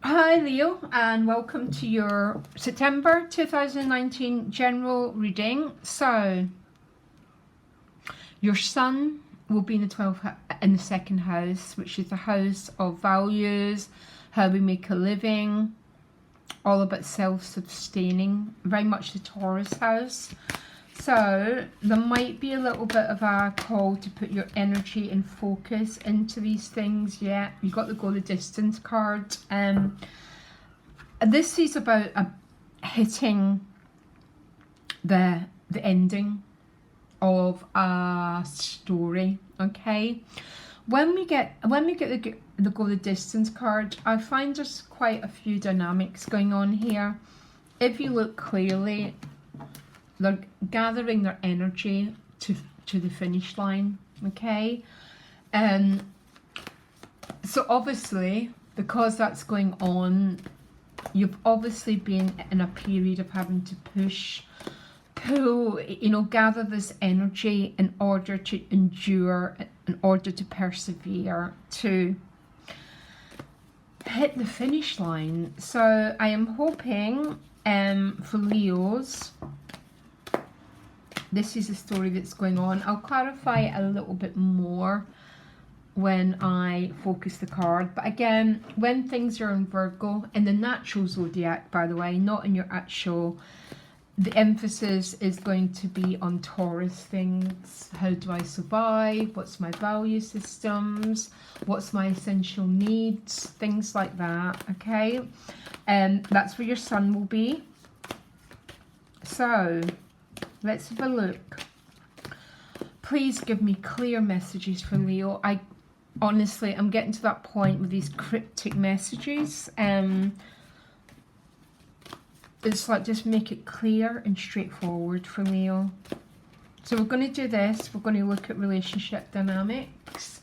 Hi Leo, and welcome to your September 2019 general reading. So your sun will be in the 12th in the second house, which is the house of values, how we make a living, all about self-sustaining, very much the Taurus house. So there might be a little bit of a call to put your energy and focus into these things. Yeah, you got to go the distance card. This is about hitting the ending of a story. Okay, when we get the go the distance card, I find there's quite a few dynamics going on here. If you look clearly, they're gathering their energy to the finish line. Okay, so obviously because that's going on, you've obviously been in a period of having to pull, gather this energy in order to endure, in order to persevere, to hit the finish line. So I am hoping for Leos, this is the story that's going on. I'll clarify a little bit more when I focus the card. But again, when things are in Virgo, in the natural zodiac, by the way, not in your actual, the emphasis is going to be on Taurus things. How do I survive? What's my value systems? What's my essential needs? Things like that, okay? And that's where your sun will be. So let's have a look. Please give me clear messages for Leo. Honestly, I'm getting to that point with these cryptic messages. It's like, just make it clear and straightforward for Leo. So we're going to do this. We're going to look at relationship dynamics.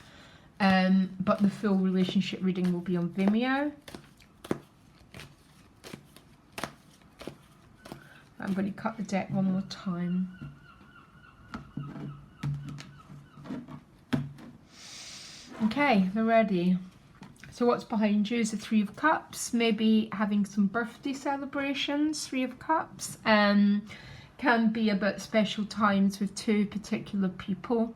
But the full relationship reading will be on Vimeo. I'm going to cut the deck one more time. Okay, they're ready. So what's behind you is the Three of Cups. Maybe having some birthday celebrations. Three of Cups can be about special times with two particular people.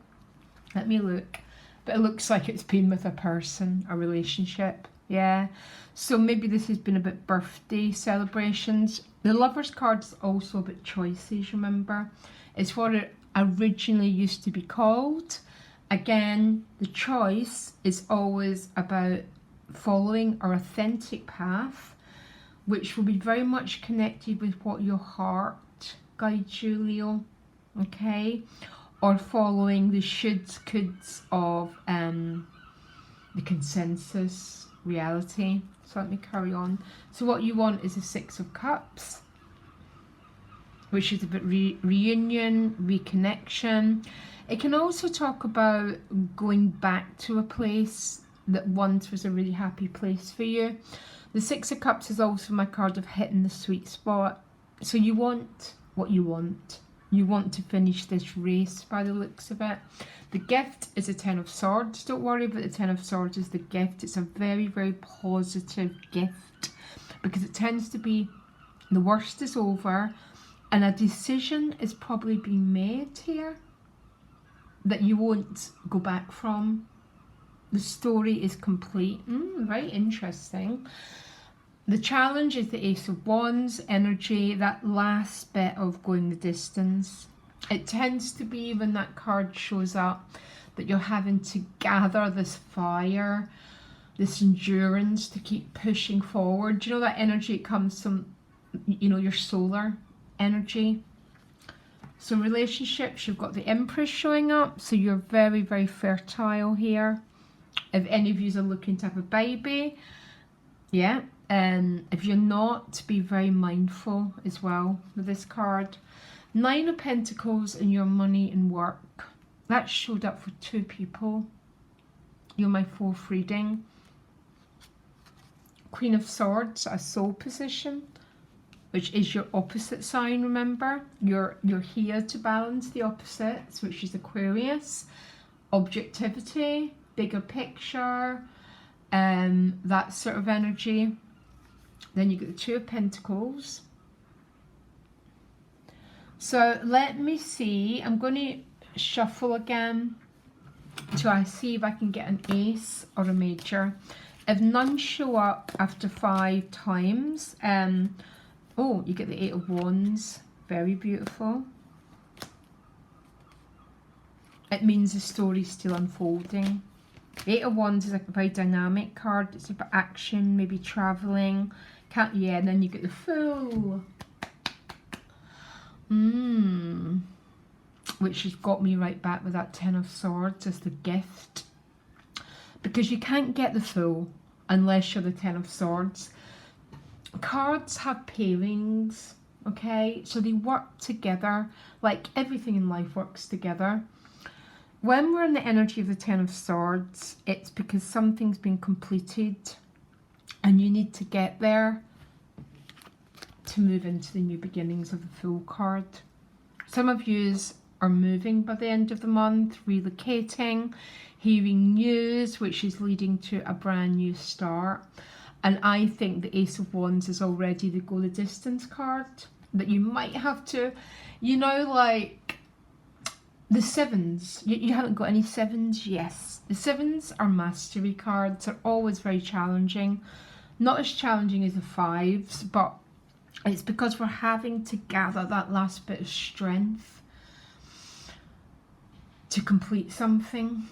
Let me look. But it looks like it's been with a person, a relationship. Yeah. So maybe this has been about birthday celebrations. The Lover's card is also about choices, remember. It's what it originally used to be called. Again, the choice is always about following our authentic path, which will be very much connected with what your heart guides you, Leo, okay? Or following the shoulds, coulds of the consensus reality. So let me carry on. So what you want is a Six of Cups, which is about reunion, reconnection. It can also talk about going back to a place that once was a really happy place for you. The Six of Cups is also my card of hitting the sweet spot. So you want what you want. You want to finish this race by the looks of it. The gift is a Ten of Swords. Don't worry about the Ten of Swords as the gift. It's a very, very positive gift because it tends to be the worst is over and a decision is probably being made here that you won't go back from. The story is complete. Very interesting. The challenge is the Ace of Wands energy, that last bit of going the distance. It tends to be when that card shows up that you're having to gather this fire, this endurance to keep pushing forward. Do you know that energy? It comes from, your solar energy. So relationships, you've got the Empress showing up. So you're very, very fertile here. If any of you are looking to have a baby, yeah. If you're not, be very mindful as well with this card. Nine of Pentacles in your money and work. That showed up for two people. You're my fourth reading. Queen of Swords, a soul position, which is your opposite sign, remember. You're here to balance the opposites, which is Aquarius. Objectivity, bigger picture, that sort of energy. Then you get the Two of Pentacles. So let me see. I'm going to shuffle again till I see if I can get an ace or a major. If none show up after 5 times, oh, you get the Eight of Wands. Very beautiful. It means the story's still unfolding. Eight of Wands is a very dynamic card. It's about action, maybe travelling. Yeah, and then you get the Fool. Which has got me right back with that Ten of Swords as the gift. Because you can't get the Fool unless you're the Ten of Swords. Cards have pairings, okay? So they work together, like everything in life works together. When we're in the energy of the Ten of Swords, it's because something's been completed and you need to get there to move into the new beginnings of the Fool card. Some of yous are moving by the end of the month, relocating, hearing news, which is leading to a brand new start. And I think the Ace of Wands is already the go the distance card that you might have to, you know, like the sevens. You haven't got any sevens? Yes. The sevens are mastery cards. They're always very challenging. Not as challenging as the fives, but it's because we're having to gather that last bit of strength to complete something.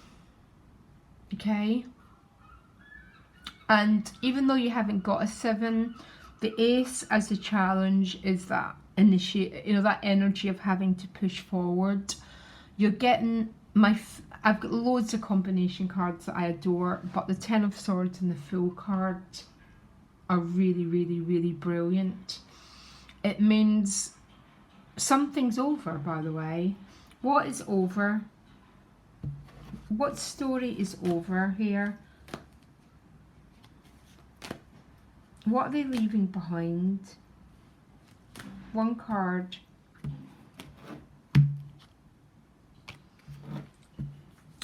Okay? And even though you haven't got a 7, the ace as a challenge is that initiate, you know, that energy of having to push forward. You're getting I've got loads of combination cards that I adore, but the Ten of Swords and the Fool card are really, really, really brilliant. It means something's over, by the way. What is over? What story is over here? What are they leaving behind? One card.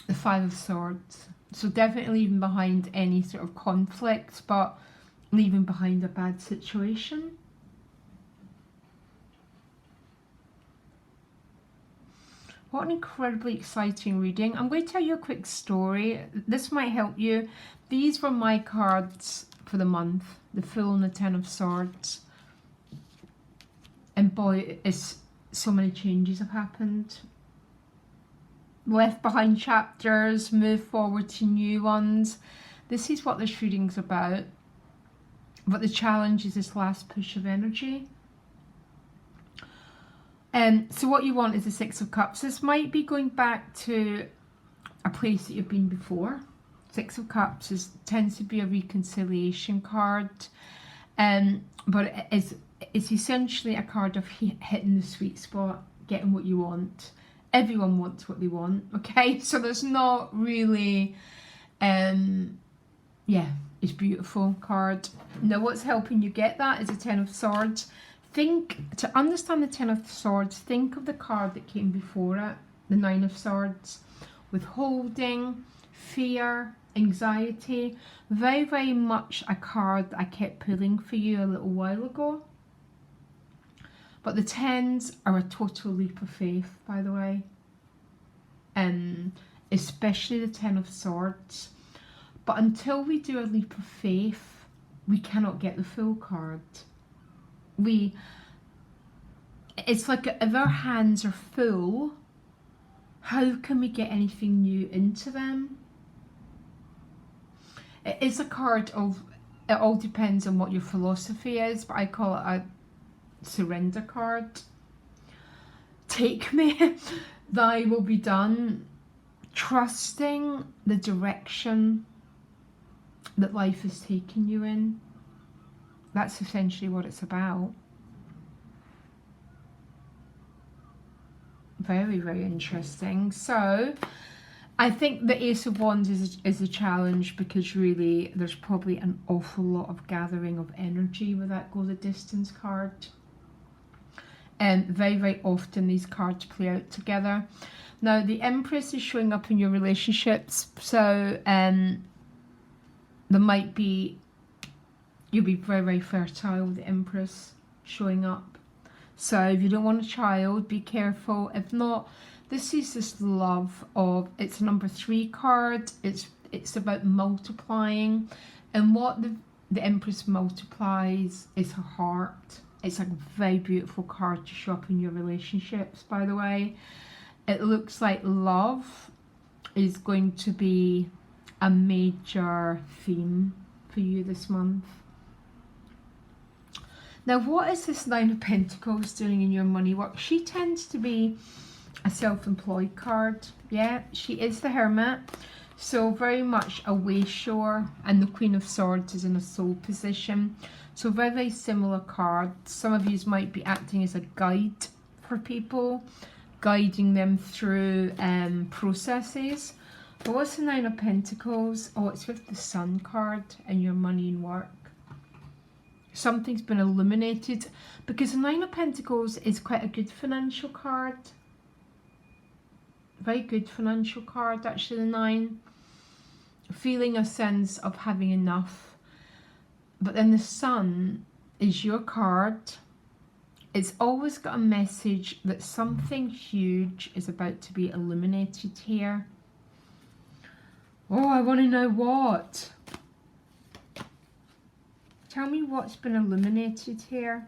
The Five of Swords. So definitely leaving behind any sort of conflict, but leaving behind a bad situation. What an incredibly exciting reading. I'm going to tell you a quick story. This might help you. These were my cards for the month. The Fool and the Ten of Swords. And boy, so many changes have happened. Left behind chapters, move forward to new ones. This is what this reading's about. But the challenge is this last push of energy. So what you want is the Six of Cups. This might be going back to a place that you've been before. Six of Cups tends to be a reconciliation card. But it's essentially a card of hitting the sweet spot, getting what you want. Everyone wants what they want, okay? So there's not really, yeah, it's beautiful card. Now what's helping you get that is a Ten of Swords. To understand the Ten of Swords, think of the card that came before it, the Nine of Swords. Withholding, fear, anxiety. Very, very much a card that I kept pulling for you a little while ago. But the tens are a total leap of faith, by the way. Especially the Ten of Swords. But until we do a leap of faith, we cannot get the Fool card. It's like if our hands are full, how can we get anything new into them? It's a card of, it all depends on what your philosophy is, but I call it a surrender card. Take me, thy will be done. Trusting the direction that life is taking you in. That's essentially what it's about. Very, very interesting. So I think the Ace of Wands is a challenge because really there's probably an awful lot of gathering of energy with that Go the Distance card. And very, very often these cards play out together. Now the Empress is showing up in your relationships. So there might be you'll be very, very fertile with the Empress showing up. So if you don't want a child, be careful. If not, this is this love of, it's a number 3 card. It's about multiplying, and what the Empress multiplies is her heart. It's like a very beautiful card to show up in your relationships, by the way. It looks like love is going to be a major theme for you this month. Now, what is this 9 of Pentacles doing in your money work? She tends to be a self-employed card. Yeah, she is the Hermit. So very much a wayshower, and the Queen of Swords is in a soul position. So very, very similar card. Some of you might be acting as a guide for people, guiding them through processes. But what's the 9 of Pentacles? Oh, it's with the Sun card and your money and work. Something's been illuminated, because the 9 of Pentacles is quite a good financial card. Very good financial card, actually, the 9. Feeling a sense of having enough. But then the Sun is your card. It's always got a message that something huge is about to be illuminated here. Oh, I want to know what. Tell me what's been illuminated here.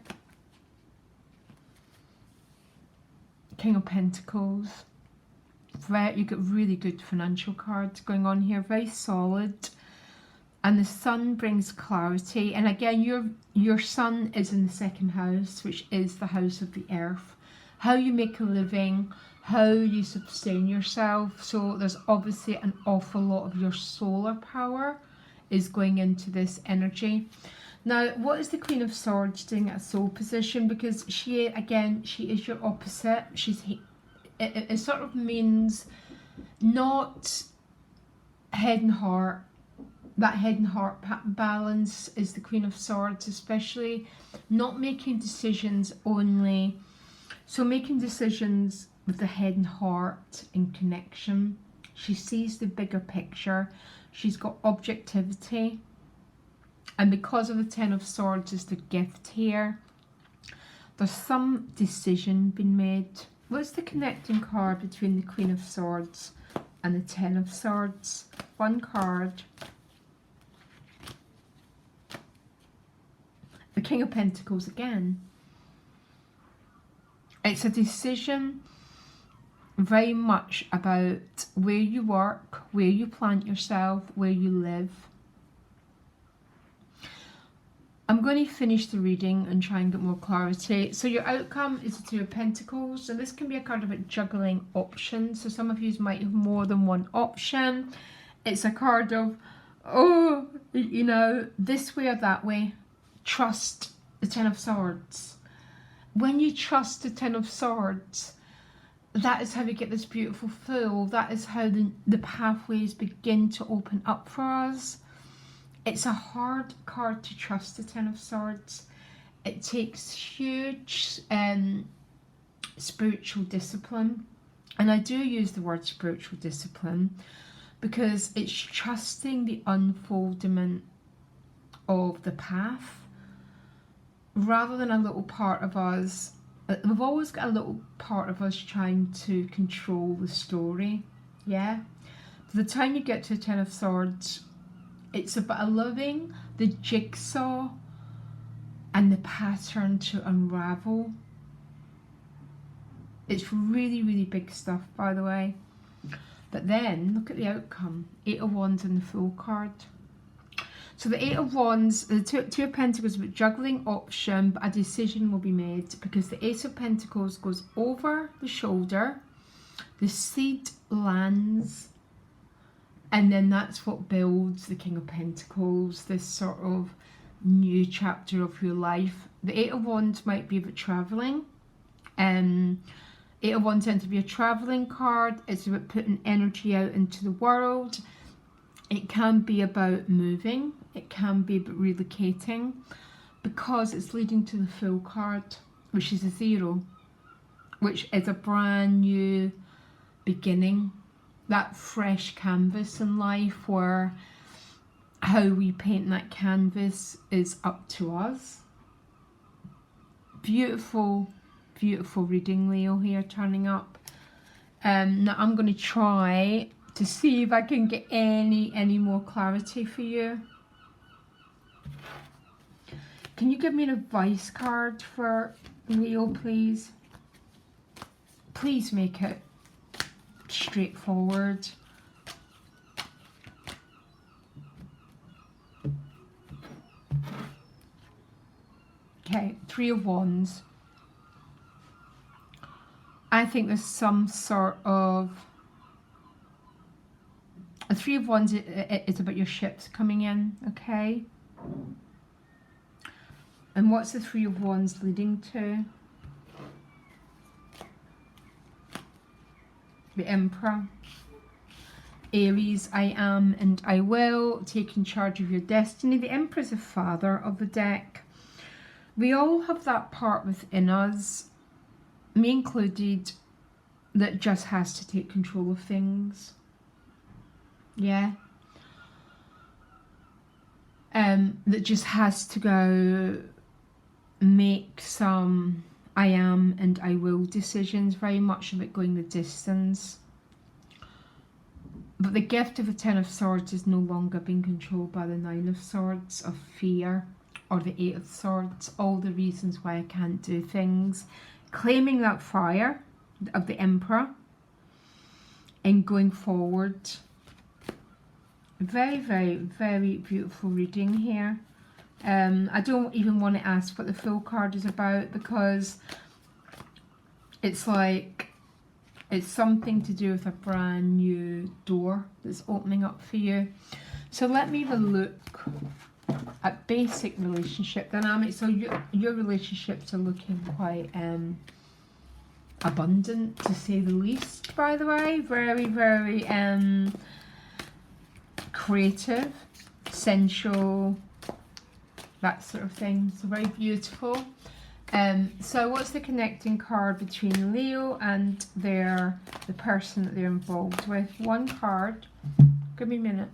King of Pentacles. You've got really good financial cards going on here. Very solid. And the Sun brings clarity. And again, your Sun is in the 2nd house, which is the house of the earth. How you make a living, how you sustain yourself. So there's obviously an awful lot of your solar power is going into this energy. Now, what is the Queen of Swords doing at a soul position? Because she, again, she is your opposite. It sort of means not head and heart. That head and heart balance is the Queen of Swords, especially not making decisions only. So making decisions with the head and heart in connection. She sees the bigger picture. She's got objectivity. And because of the 10 of Swords is the gift here, there's some decision being made. What's the connecting card between the Queen of Swords and the 10 of Swords? One card. The King of Pentacles again. It's a decision very much about where you work, where you plant yourself, where you live. I'm going to finish the reading and try and get more clarity. So your outcome is the 2 of Pentacles. So this can be a card about juggling options. So some of you might have more than one option. It's a card of, oh, you know, this way or that way. Trust the 10 of Swords. When you trust the 10 of Swords, that is how we get this beautiful flow. That is how the pathways begin to open up for us. It's a hard card to trust, the 10 of Swords. It takes huge spiritual discipline. And I do use the word spiritual discipline because it's trusting the unfoldment of the path rather than a little part of us. We've always got a little part of us trying to control the story. Yeah. By the time you get to the 10 of Swords, it's about allowing the jigsaw and the pattern to unravel. It's really, really big stuff, by the way. But then, look at the outcome. 8 of Wands and the Fool card. So the 8 of Wands, the 2 of Pentacles, about juggling option, but a decision will be made because the Ace of Pentacles goes over the shoulder. The seed lands. And then that's what builds the King of Pentacles, this sort of new chapter of your life. The 8 of Wands might be about travelling. 8 of Wands tends to be a travelling card. It's about putting energy out into the world. It can be about moving. It can be about relocating because it's leading to the Fool card, which is a 0, which is a brand new beginning. That fresh canvas in life where how we paint that canvas is up to us. Beautiful, beautiful reading, Leo, here turning up. Now I'm going to try to see if I can get any more clarity for you. Can you give me an advice card for Leo, please? Please make it straightforward. Okay, Three of Wands. I think there's some sort of... A Three of Wands is about your ships coming in, okay? And what's the Three of Wands leading to? The Emperor. Aries, I am and I will. Taking charge of your destiny. The Emperor is the father of the deck. We all have that part within us, me included, that just has to take control of things. Yeah. That just has to go make some I am and I will decisions, very much of it going the distance. But the gift of the Ten of Swords is no longer being controlled by the Nine of Swords of fear, or the Eight of Swords, all the reasons why I can't do things. Claiming that fire of the Emperor and going forward. Very, very, very beautiful reading here. I don't even want to ask what the full card is about, because it's like it's something to do with a brand new door that's opening up for you. So let me have a look at basic relationship dynamics. So your relationships are looking quite abundant, to say the least, by the way. Very, very creative, sensual, that sort of thing. So very beautiful. So what's the connecting card between Leo and the person that they're involved with? One card. Give me a minute.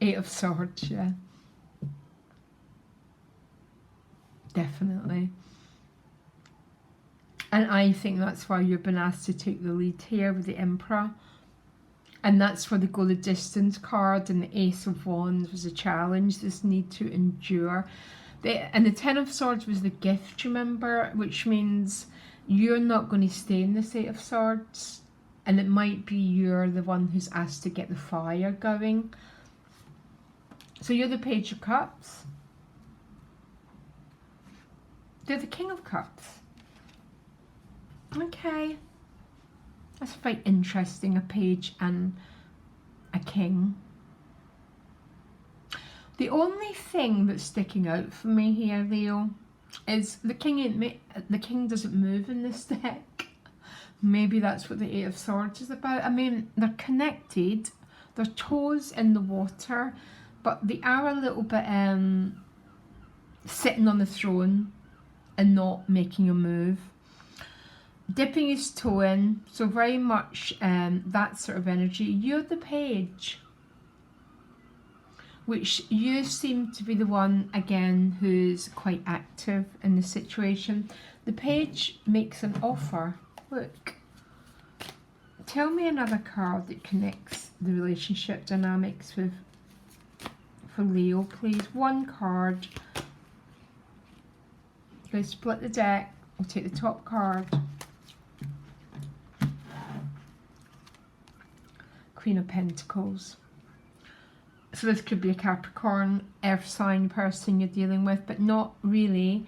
Eight of Swords, yeah. Definitely. And I think that's why you've been asked to take the lead here with the Emperor. And that's where the go the distance card, and the Ace of Wands was a challenge, this need to endure. And the Ten of Swords was the gift, remember, which means you're not going to stay in the Eight of Swords. And it might be you're the one who's asked to get the fire going. So you're the Page of Cups. They're the King of Cups. Okay. That's quite interesting, a page and a king. The only thing that's sticking out for me here, Leo, is the king doesn't move in this deck. Maybe that's what the Eight of Swords is about. I mean, they're connected, their toes in the water, but they are a little bit sitting on the throne and not making a move. Dipping his toe in, so very much that sort of energy. You're the Page, which you seem to be the one, again, who's quite active in the situation. The Page makes an offer. Look. Tell me another card that connects the relationship dynamics for Leo, please. One card. Go split the deck. We'll take the top card. Queen of Pentacles. So this could be a Capricorn, earth sign person you're dealing with, but not really.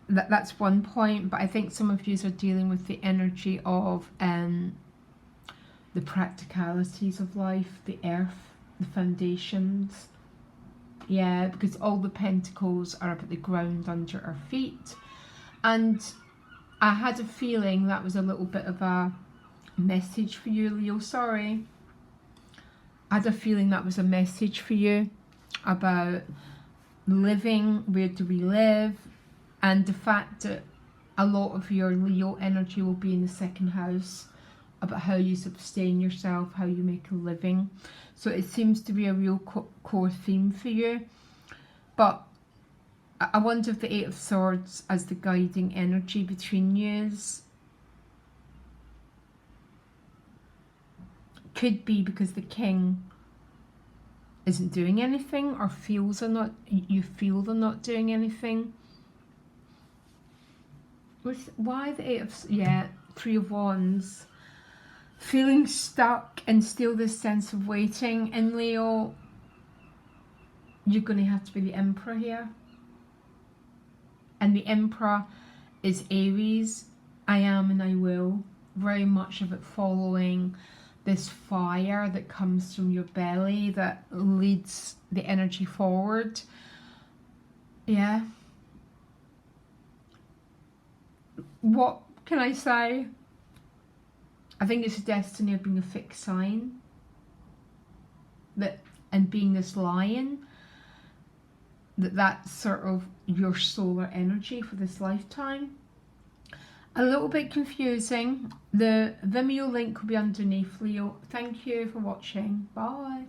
That's one point, but I think some of you are dealing with the energy of the practicalities of life, the earth, the foundations. Yeah, because all the pentacles are up at the ground under our feet. And I had a feeling that was a little bit of a message for you, Leo. Sorry. I had a feeling that was a message for you about living, where do we live, and the fact that a lot of your Leo energy will be in the second house about how you sustain yourself, how you make a living. So it seems to be a real core theme for you. But I wonder if the Eight of Swords as the guiding energy between you could be because the King isn't doing anything, or you feel they're not doing anything. Why the Eight of, yeah, Three of Wands. Feeling stuck and still this sense of waiting. In Leo, you're going to have to be the Emperor here. And the Emperor is Aries. I am and I will. Very much of it following this fire that comes from your belly that leads the energy forward. Yeah. What can I say? I think it's a destiny of being a fixed sign. And being this lion. That's sort of your solar energy for this lifetime. A little bit confusing. The Vimeo link will be underneath, Leo. Thank you for watching. Bye.